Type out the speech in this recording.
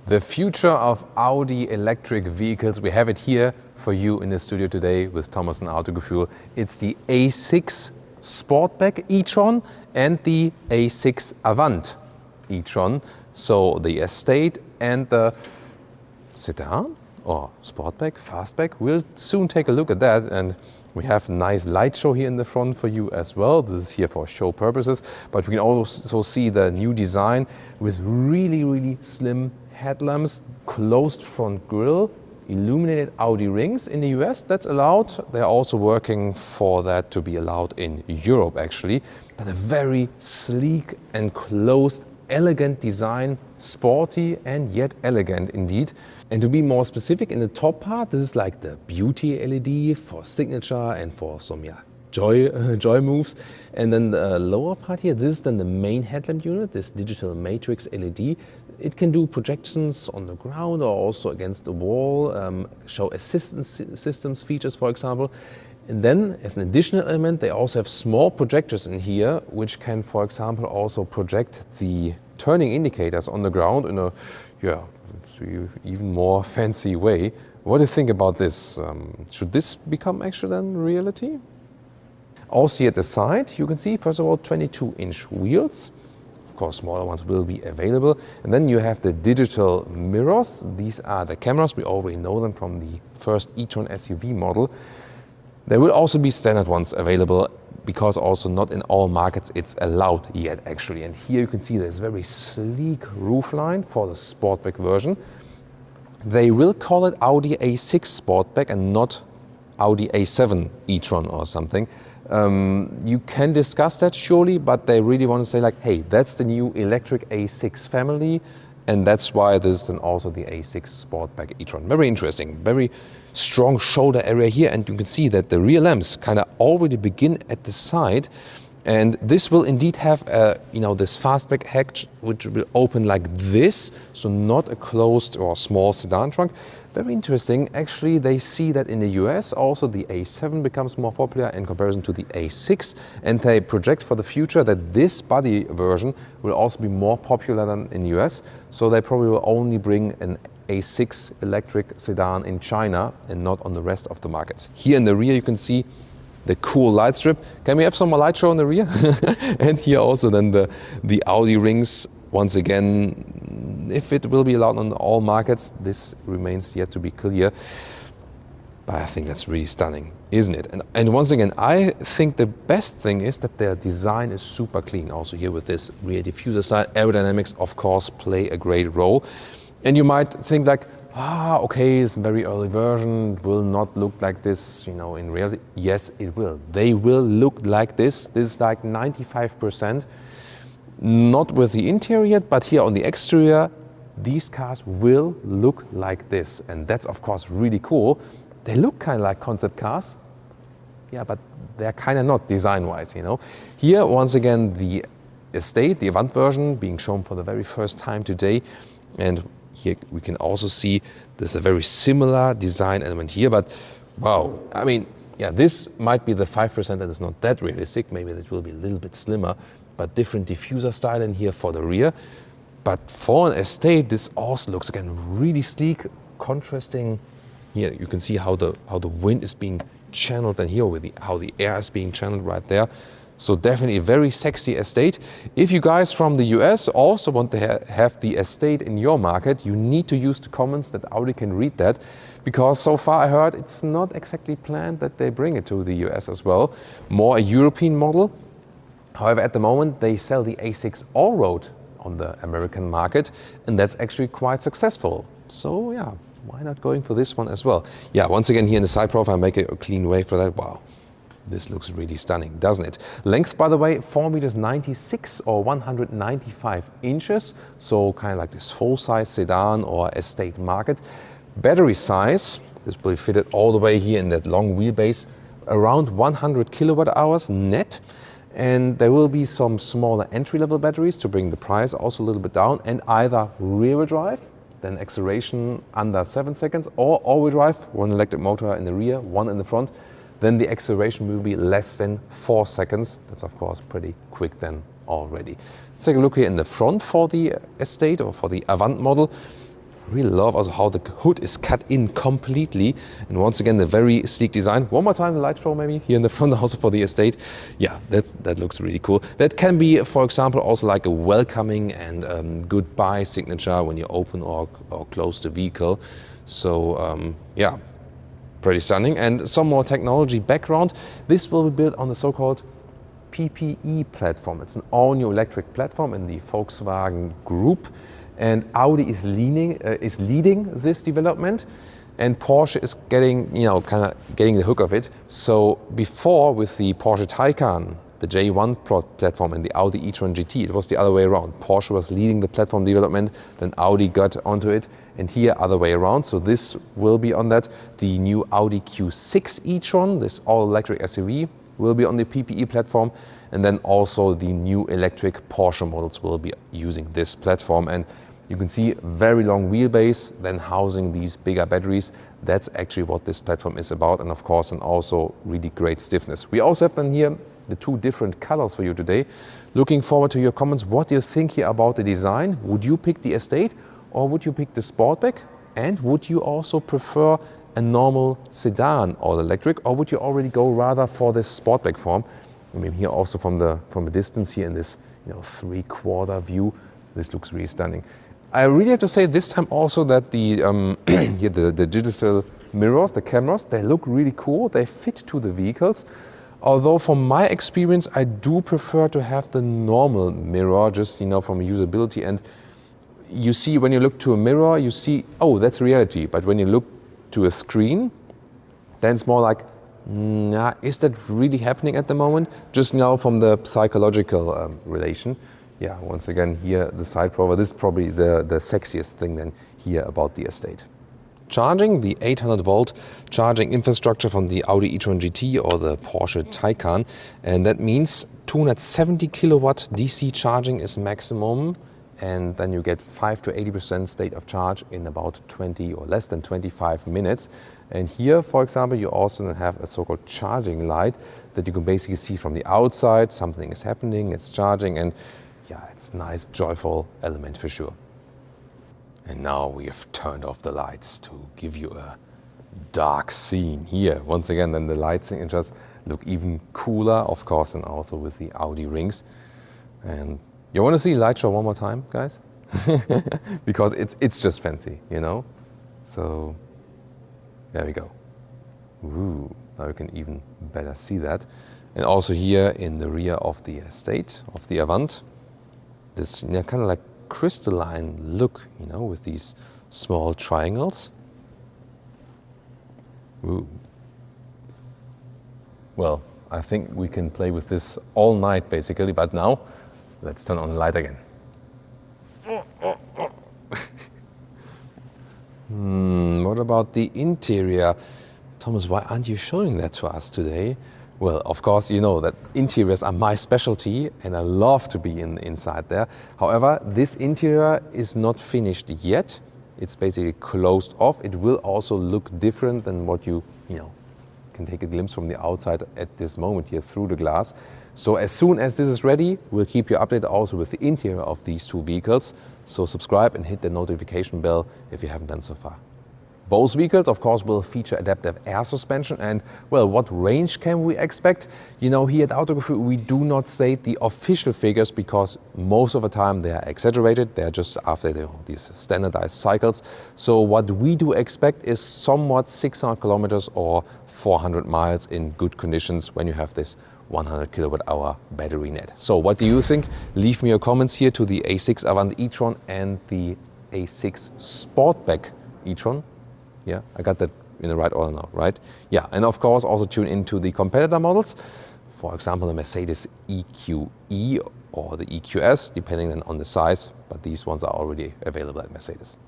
The future of Audi electric vehicles. We have it here for you in the studio today with Thomas and Autogefühl. It's the A6 Sportback e-tron and the A6 Avant e-tron. So the estate and the sedan or Sportback, Fastback. We'll soon take a look at that, and we have a nice light show here in the front for you as well. This is here for show purposes, but we can also see the new design with really slim headlamps, closed front grille, illuminated Audi rings in the US. That's allowed. They're also working for that to be allowed in Europe actually. But a very sleek and closed, elegant design, sporty and yet elegant indeed. And to be more specific, in the top part, this is like the beauty LED for signature and for some joy moves. And then the lower part here, this is then the main headlamp unit, this digital matrix LED. It can do projections on the ground or also against the wall, show assistance systems features, for example. And then, as an additional element, they also have small projectors in here, which can, for example, also project the turning indicators on the ground in a, even more fancy way. What do you think about this? Should this become actually then reality? Also here at the side, you can see, first of all, 22-inch wheels. Of course, smaller ones will be available. And then you have the digital mirrors. These are the cameras. We already know them from the first e-tron SUV model. There will also be standard ones available, because also not in all markets it's allowed yet actually. And here you can see there's very sleek roofline for the Sportback version. They will call it Audi A6 Sportback and not Audi A7 e-tron or something. You can discuss that surely, but they really want to say like, hey, that's the new electric A6 family, and that's why this is then also the A6 Sportback e-tron. Very interesting, very strong shoulder area here, and you can see that the rear lamps kind of already begin at the side, and this will indeed have this fastback hatch which will open like this, so not a closed or small sedan trunk. Very interesting. Actually, they see that in the US also the A7 becomes more popular in comparison to the A6, and they project for the future that this body version will also be more popular than in the US. So they probably will only bring an A6 electric sedan in China and not on the rest of the markets. Here in the rear you can see the cool light strip. Can we have some more light show in the rear? And here also then the Audi rings. Once again, if it will be allowed on all markets, this remains yet to be clear. But I think that's really stunning, isn't it? And once again, I think the best thing is that their design is super clean. Also here with this rear diffuser side, aerodynamics of course play a great role. And you might think like, okay, it's a very early version, it will not look like this, in reality. Yes, it will. They will look like this. This is like 95%. Not with the interior yet, but here on the exterior, these cars will look like this. And that's of course really cool. They look kind of like concept cars. Yeah, but they're kind of not design-wise, Here, once again, the estate, the Avant version, being shown for the very first time today. And here we can also see there's a very similar design element here, but wow. I mean, this might be the 5% that is not that realistic. Maybe it will be a little bit slimmer, but different diffuser style in here for the rear. But for an estate, this also looks again really sleek, contrasting. Here you can see how the wind is being channeled, and here with how the air is being channeled right there. So definitely a very sexy estate. If you guys from the US also want to have the estate in your market, you need to use the comments that Audi can read that, because so far I heard it's not exactly planned that they bring it to the US as well. More a European model. However, at the moment they sell the A6 Allroad on the American market, and that's actually quite successful. So yeah, why not going for this one as well? Yeah, once again here in the side profile, make a clean way for that. Wow. This looks really stunning, doesn't it? Length, by the way, 4.96 m or 195 inches. So kind of like this full-size sedan or estate market. Battery size, this will be fitted all the way here in that long wheelbase, around 100 kilowatt hours net. And there will be some smaller entry-level batteries to bring the price also a little bit down, and either rear-wheel drive, then acceleration under 7 seconds, or all-wheel drive, one electric motor in the rear, one in the front. Then the acceleration will be less than 4 seconds. That's of course pretty quick then already. Let's take a look here in the front for the estate or for the Avant model. I really love also how the hood is cut in completely, and once again the very sleek design. One more time the light show maybe here in the front also for the estate. Yeah, that looks really cool. That can be, for example, also like a welcoming and goodbye signature when you open or close the vehicle. So yeah, pretty stunning. And some more technology background. This will be built on the so-called PPE platform. It's an all-new electric platform in the Volkswagen Group. And Audi is leading this development, and Porsche is getting, getting the hook of it. So before, with the Porsche Taycan, the J1 platform, and the Audi e-tron GT, it was the other way around. Porsche was leading the platform development, then Audi got onto it, and here other way around. So this will be on that. The new Audi Q6 e-tron, this all-electric SUV, will be on the PPE platform, and then also the new electric Porsche models will be using this platform. And you can see very long wheelbase, then housing these bigger batteries. That's actually what this platform is about, and of course, and also really great stiffness. We also have then here the two different colors for you today. Looking forward to your comments. What do you think here about the design? Would you pick the Estate, or would you pick the Sportback? And would you also prefer a normal sedan all electric, or would you already go rather for this Sportback form? I mean, here also from a distance here in this 3/4 view, this looks really stunning. I really have to say this time also that here the digital mirrors, the cameras, they look really cool. They fit to the vehicles. Although from my experience, I do prefer to have the normal mirror, just from a usability. And you see, when you look to a mirror, you see, oh, that's reality. But when you look to a screen, then it's more like, is that really happening at the moment? Just now from the psychological relation. Yeah, once again, here the side profile, this is probably the sexiest thing then here about the Estate. Charging, the 800 volt charging infrastructure from the Audi e-tron GT or the Porsche Taycan, and that means 270 kilowatt DC charging is maximum, and then you get 5 to 80% state of charge in about 20 or less than 25 minutes. And here, for example, you also have a so-called charging light that you can basically see from the outside. Something is happening, it's charging, and yeah, it's a nice, joyful element for sure. And now we have turned off the lights to give you a dark scene here. Once again, then the light signatures look even cooler, of course, and also with the Audi rings. And you want to see light show one more time, guys? Because it's just fancy, So there we go. Ooh, now you can even better see that. And also here in the rear of the Estate, of the Avant, this kind of like crystalline look, with these small triangles. Ooh. Well, I think we can play with this all night basically, but now let's turn on the light again. What about the interior? Thomas, why aren't you showing that to us today? Well, of course, you know that interiors are my specialty and I love to be inside there. However, this interior is not finished yet. It's basically closed off. It will also look different than what you can take a glimpse from the outside at this moment here through the glass. So as soon as this is ready, we'll keep you updated also with the interior of these two vehicles. So subscribe and hit the notification bell if you haven't done so far. Both vehicles, of course, will feature adaptive air suspension. And, well, what range can we expect? Here at Autogefühl, we do not state the official figures because most of the time they are exaggerated. They are just after these standardized cycles. So what we do expect is somewhat 600 kilometers or 400 miles in good conditions when you have this 100 kilowatt hour battery net. So what do you think? Leave me your comments here to the A6 Avant e-tron and the A6 Sportback e-tron. Yeah, I got that in the right order now, right? Yeah, and of course also tune into the competitor models. For example, the Mercedes EQE or the EQS, depending on the size, but these ones are already available at Mercedes.